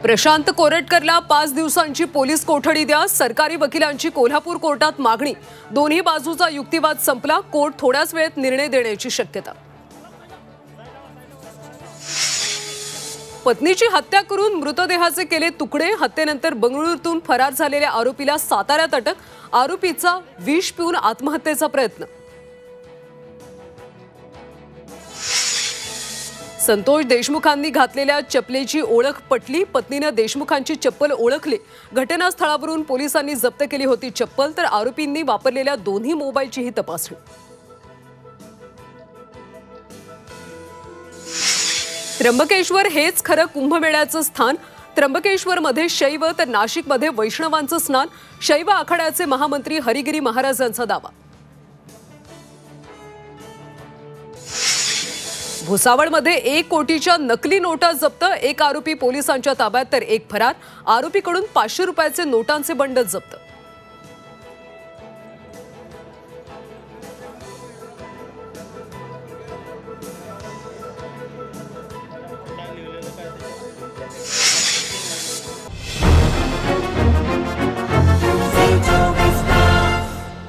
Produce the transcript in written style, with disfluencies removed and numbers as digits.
प्रशांत कोरटकरला 5 दिवसांची पोलीस कोठडी द्या, सरकारी वकिलांची कोल्हापूर कोर्टात मागणी। दोन्ही बाजूचा युक्तिवाद संपला, कोर्ट थोड्याच वेळात निर्णय देण्याची शक्यता। पत्नीची हत्या करून मृतदेहाचे केले तुकडे, हत्येनंतर बंगळुरूतून फरार झालेल्या आरोपीला साताऱ्यात अटक। आरोपीचा विष पिऊन आत्महत्येचा प्रयत्न। संतोष देशमुखांनी घातलेल्या चपलेची ओळख पटली, पत्नीने देशमुखांची चप्पल ओळखली। घटनास्थळावरून पोलिसांनी जप्त केली होती चप्पल, तर आरोपींनी वापरलेल्या दोन्ही मोबाईलचीही तपासणी। त्र्यंबकेश्वर हेच खरं कुंभमेळ्याचं स्थान। त्र्यंबकेश्वरमध्ये शैव तर नाशिकमध्ये वैष्णवांचं स्नान। शैव आखाड्याचे महामंत्री हरिगिरी महाराजांचा दावा। भुसावळमध्ये 1 कोटीच्या नकली नोटा जप्त, एक आरोपी पोलिसांच्या ताब्यात तर एक फरार। आरोपीकडून 500 रुपयाचे नोटांचे बंडल जप्त।